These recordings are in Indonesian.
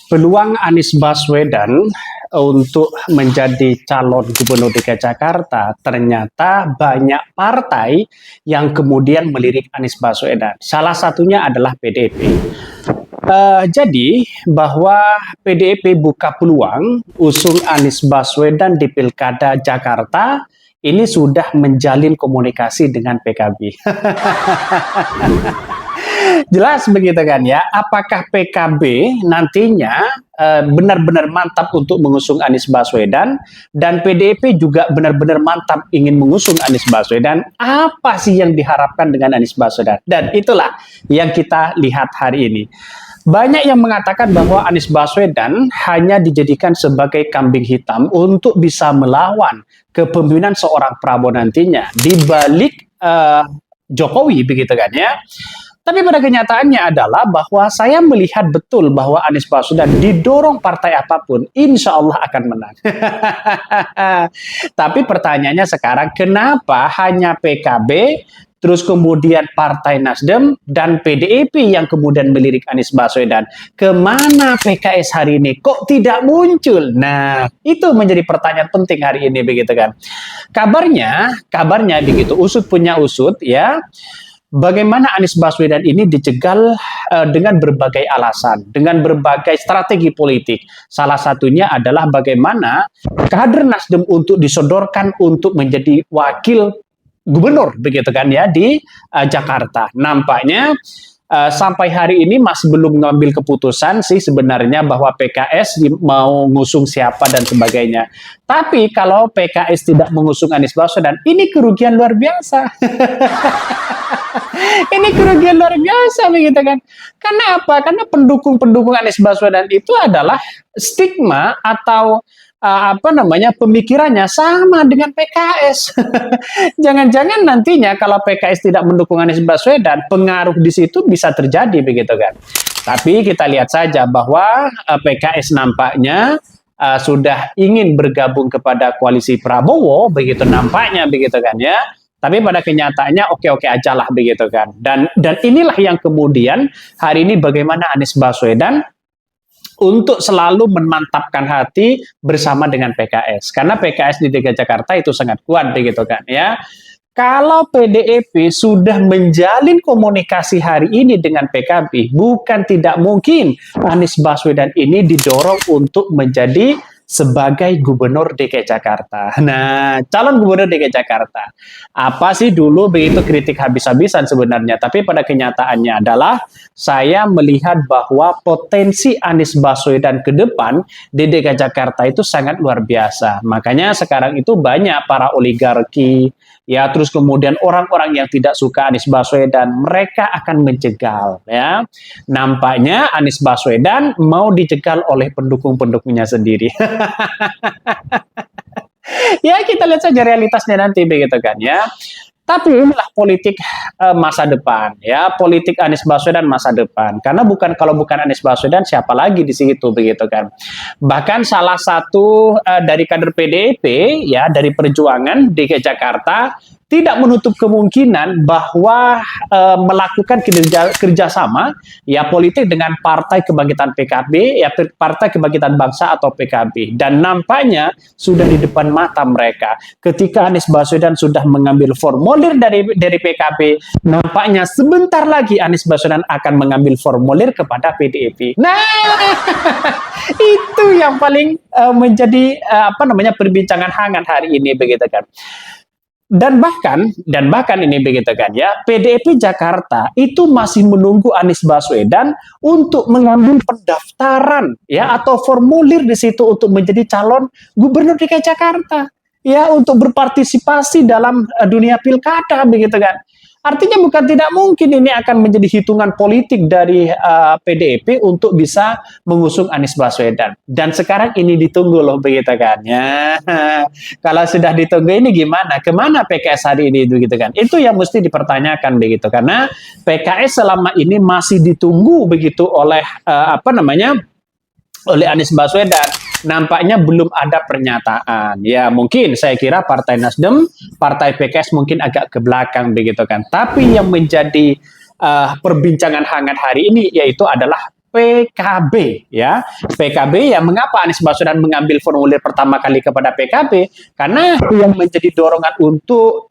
Peluang Anies Baswedan untuk menjadi calon gubernur DKI Jakarta ternyata banyak partai yang kemudian melirik Anies Baswedan. Salah satunya adalah PDIP. Jadi bahwa PDIP buka peluang usung Anies Baswedan di Pilkada Jakarta ini sudah menjalin komunikasi dengan PKB. Jelas begitu kan ya, apakah PKB nantinya benar-benar mantap untuk mengusung Anies Baswedan dan PDIP juga benar-benar mantap ingin mengusung Anies Baswedan, apa sih yang diharapkan dengan Anies Baswedan? Dan itulah yang kita lihat hari ini. Banyak yang mengatakan bahwa Anies Baswedan hanya dijadikan sebagai kambing hitam untuk bisa melawan kepemimpinan seorang Prabowo nantinya di balik Jokowi begitu kan ya. Tapi pada kenyataannya adalah bahwa saya melihat betul bahwa Anies Baswedan didorong partai apapun, insya Allah akan menang. Tapi pertanyaannya sekarang, kenapa hanya PKB, terus kemudian Partai Nasdem, dan PDIP yang kemudian melirik Anies Baswedan? Kemana PKS hari ini? Kok tidak muncul? Nah, itu menjadi pertanyaan penting hari ini, begitu kan? Kabarnya begitu, usut punya usut, ya. Bagaimana Anies Baswedan ini dijegal dengan berbagai alasan, dengan berbagai strategi politik. Salah satunya adalah bagaimana kader Nasdem untuk disodorkan untuk menjadi wakil gubernur, begitu kan ya, di Jakarta. Nampaknya sampai hari ini masih belum mengambil keputusan sih sebenarnya bahwa PKS mau ngusung siapa dan sebagainya. Tapi kalau PKS tidak mengusung Anies Baswedan, ini kerugian luar biasa. Ini kerugian luar biasa begitu kan. Karena apa? Karena pendukung-pendukung Anies Baswedan itu adalah stigma atau pemikirannya sama dengan PKS. Jangan-jangan nantinya kalau PKS tidak mendukung Anies Baswedan, pengaruh di situ bisa terjadi begitu kan. Tapi kita lihat saja bahwa PKS nampaknya sudah ingin bergabung kepada koalisi Prabowo, begitu nampaknya begitu kan ya. Tapi pada kenyataannya oke-oke aja lah begitu kan. Dan inilah yang kemudian hari ini bagaimana Anies Baswedan untuk selalu memantapkan hati bersama dengan PKS. Karena PKS di DKI Jakarta itu sangat kuat begitu kan ya. Kalau PDIP sudah menjalin komunikasi hari ini dengan PKB, bukan tidak mungkin Anies Baswedan ini didorong untuk menjadi sebagai gubernur DKI Jakarta. Nah, calon gubernur DKI Jakarta. Apa sih dulu begitu kritik habis-habisan sebenarnya, tapi pada kenyataannya adalah saya melihat bahwa potensi Anies Baswedan ke depan di DKI Jakarta itu sangat luar biasa. Makanya sekarang itu banyak para oligarki, ya, terus kemudian orang-orang yang tidak suka Anies Baswedan, mereka akan menjegal, ya. Nampaknya Anies Baswedan mau dijegal oleh pendukung-pendukungnya sendiri. Ya, kita lihat saja realitasnya nanti begitu kan ya. Tapi inilah politik masa depan, ya, politik Anies Baswedan masa depan. Karena kalau bukan Anies Baswedan, siapa lagi di situ begitu kan. Bahkan salah satu dari kader PDIP, ya, dari Perjuangan DKI Jakarta, tidak menutup kemungkinan bahwa melakukan kerjasama ya politik dengan Partai Kebangkitan PKB, ya Partai Kebangkitan Bangsa atau PKB. Dan nampaknya sudah di depan mata mereka. Ketika Anies Baswedan sudah mengambil formulir dari PKB, nampaknya sebentar lagi Anies Baswedan akan mengambil formulir kepada PDIP. Nah, itu yang paling menjadi perbincangan hangat hari ini begitu kan. Dan bahkan ini begitu kan ya, PDIP Jakarta itu masih menunggu Anies Baswedan untuk mengambil pendaftaran ya atau formulir di situ untuk menjadi calon gubernur DKI Jakarta ya, untuk berpartisipasi dalam dunia pilkada begitu kan. Artinya bukan tidak mungkin ini akan menjadi hitungan politik dari PDIP untuk bisa mengusung Anies Baswedan. Dan sekarang ini ditunggu loh begitu kan ya. Kalau sudah ditunggu ini gimana? Kemana PKS hari ini begitu kan? Itu yang mesti dipertanyakan begitu. Karena PKS selama ini masih ditunggu begitu oleh oleh Anies Baswedan. Nampaknya belum ada pernyataan. Ya, mungkin saya kira Partai Nasdem, Partai PKS mungkin agak ke belakang begitu kan. Tapi yang menjadi perbincangan hangat hari ini yaitu adalah PKB ya. PKB ya, mengapa Anies Baswedan mengambil formulir pertama kali kepada PKB? Karena yang menjadi dorongan untuk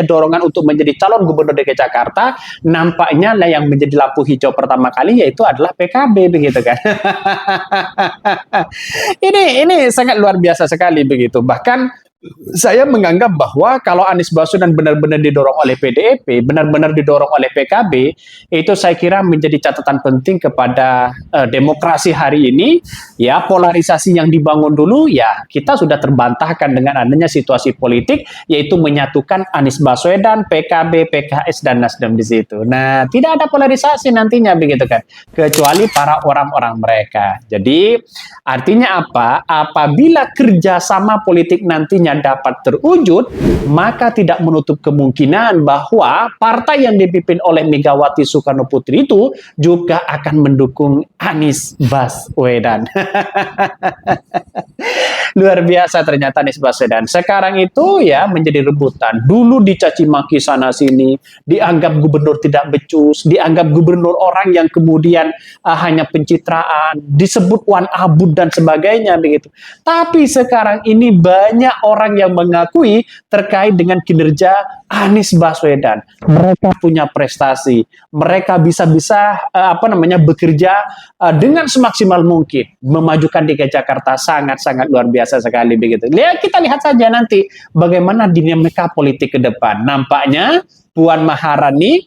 dorongan untuk menjadi calon gubernur DKI Jakarta, nampaknya lah yang menjadi lampu hijau pertama kali yaitu adalah PKB begitu kan. Ini sangat luar biasa sekali begitu. Bahkan saya menganggap bahwa kalau Anies Baswedan benar-benar didorong oleh PDIP, benar-benar didorong oleh PKB, itu saya kira menjadi catatan penting kepada demokrasi hari ini. Ya, polarisasi yang dibangun dulu, ya kita sudah terbantahkan dengan adanya situasi politik, yaitu menyatukan Anies Baswedan, PKB, PKS, dan Nasdem di situ. Nah, tidak ada polarisasi nantinya begitu kan, kecuali para orang-orang mereka. Jadi, artinya apa? Apabila kerjasama politik nantinya dapat terwujud, maka tidak menutup kemungkinan bahwa partai yang dipimpin oleh Megawati Soekarno Putri itu juga akan mendukung Anies Baswedan. Luar biasa ternyata Anies Baswedan. Sekarang itu ya menjadi rebutan. Dulu dicaci maki sana sini, dianggap gubernur tidak becus, dianggap gubernur orang yang kemudian hanya pencitraan, disebut wan abut dan sebagainya begitu. Tapi sekarang ini banyak orang yang mengakui terkait dengan kinerja Anies Baswedan. Mereka punya prestasi, mereka bisa-bisa bekerja dengan semaksimal mungkin, memajukan DKI Jakarta sangat-sangat luar biasa sekali begitu. Kita lihat saja nanti bagaimana dinamika politik ke depan. Nampaknya Puan Maharani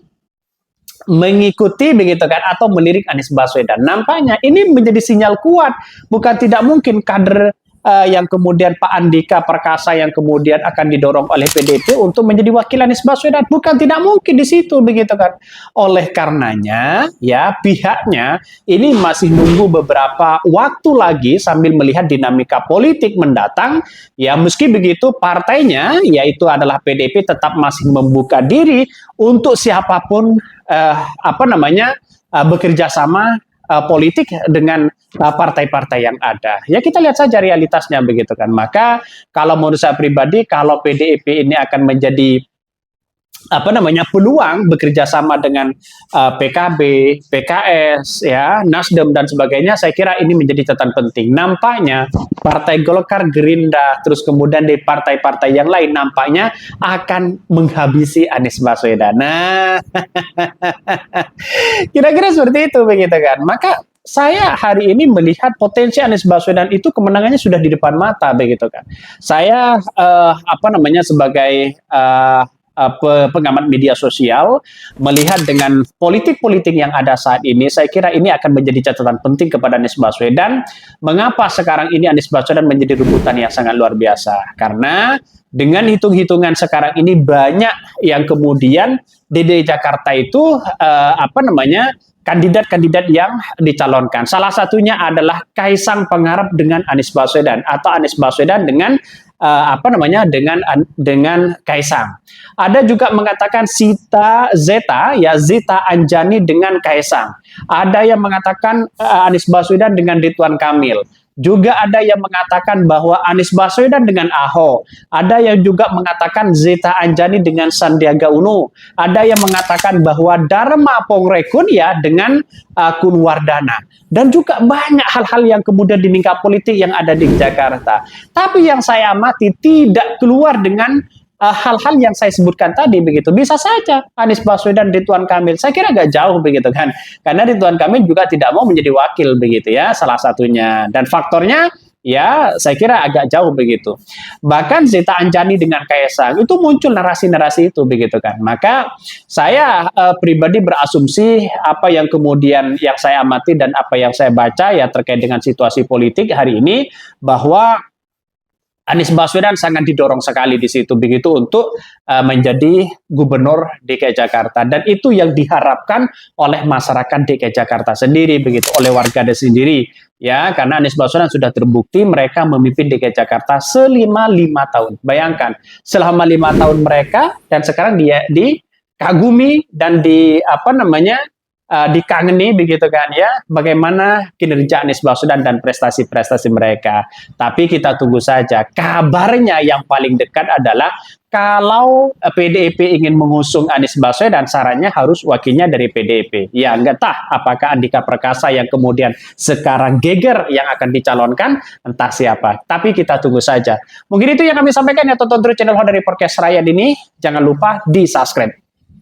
mengikuti begitu kan, atau melirik Anies Baswedan. Nampaknya ini menjadi sinyal kuat. Bukan tidak mungkin kader yang kemudian Pak Andika Perkasa yang kemudian akan didorong oleh PDIP untuk menjadi wakil Anies Baswedan. Bukan tidak mungkin di situ begitu kan. Oleh karenanya ya pihaknya ini masih nunggu beberapa waktu lagi sambil melihat dinamika politik mendatang. Ya meski begitu partainya yaitu adalah PDIP tetap masih membuka diri untuk siapapun bekerja sama politik dengan partai-partai yang ada. Ya kita lihat saja realitasnya begitu kan. Maka kalau menurut saya pribadi, kalau PDIP ini akan menjadi peluang bekerja sama dengan PKB, PKS, ya, Nasdem dan sebagainya, saya kira ini menjadi catatan penting. Nampaknya Partai Golkar, Gerindra, terus kemudian di partai-partai yang lain nampaknya akan menghabisi Anies Baswedan. Nah, kira-kira seperti itu begitu kan. Maka saya hari ini melihat potensi Anies Baswedan itu kemenangannya sudah di depan mata begitu kan. Saya sebagai pengamat media sosial melihat dengan politik-politik yang ada saat ini, saya kira ini akan menjadi catatan penting kepada Anies Baswedan. Mengapa sekarang ini Anies Baswedan menjadi rebutan yang sangat luar biasa? Karena dengan hitung-hitungan sekarang ini banyak yang kemudian DKI Jakarta itu kandidat-kandidat yang dicalonkan. Salah satunya adalah Kaisang Pangarep dengan Anies Baswedan atau Anies Baswedan dengan dengan Kaisang. Ada juga mengatakan Zita Anjani dengan Kaisang. Ada yang mengatakan Anies Baswedan dengan Ridwan Kamil. Juga ada yang mengatakan bahwa Anies Baswedan dengan Ahok. Ada yang juga mengatakan Zita Anjani dengan Sandiaga Uno. Ada yang mengatakan bahwa Dharma Pongrekun ya dengan Kunwardana. Dan juga banyak hal-hal yang kemudian di lingkap politik yang ada di Jakarta. Tapi yang saya amati tidak keluar dengan hal-hal yang saya sebutkan tadi begitu. Bisa saja Anies Baswedan, Ridwan Kamil. Saya kira agak jauh begitu kan. Karena Ridwan Kamil juga tidak mau menjadi wakil begitu ya, salah satunya. Dan faktornya ya saya kira agak jauh begitu. Bahkan Zita Anjani dengan Kaisang itu muncul narasi-narasi itu begitu kan. Maka saya pribadi berasumsi apa yang kemudian yang saya amati dan apa yang saya baca ya terkait dengan situasi politik hari ini, bahwa Anies Baswedan sangat didorong sekali di situ begitu untuk menjadi gubernur DKI Jakarta, dan itu yang diharapkan oleh masyarakat DKI Jakarta sendiri begitu, oleh warga sendiri ya, karena Anies Baswedan sudah terbukti mereka memimpin DKI Jakarta selama 5 tahun. Bayangkan selama 5 tahun mereka, dan sekarang dia dikagumi dan dikangeni begitu kan ya, bagaimana kinerja Anies Baswedan dan prestasi-prestasi mereka. Tapi kita tunggu saja. Kabarnya yang paling dekat adalah kalau PDIP ingin mengusung Anies Baswedan, sarannya harus wakilnya dari PDIP. Ya, enggak tahu apakah Andika Perkasa yang kemudian sekarang geger yang akan dicalonkan, entah siapa. Tapi kita tunggu saja. Mungkin itu yang kami sampaikan ya, tonton terus channel dari Podcast Rakyat ini. Jangan lupa di subscribe.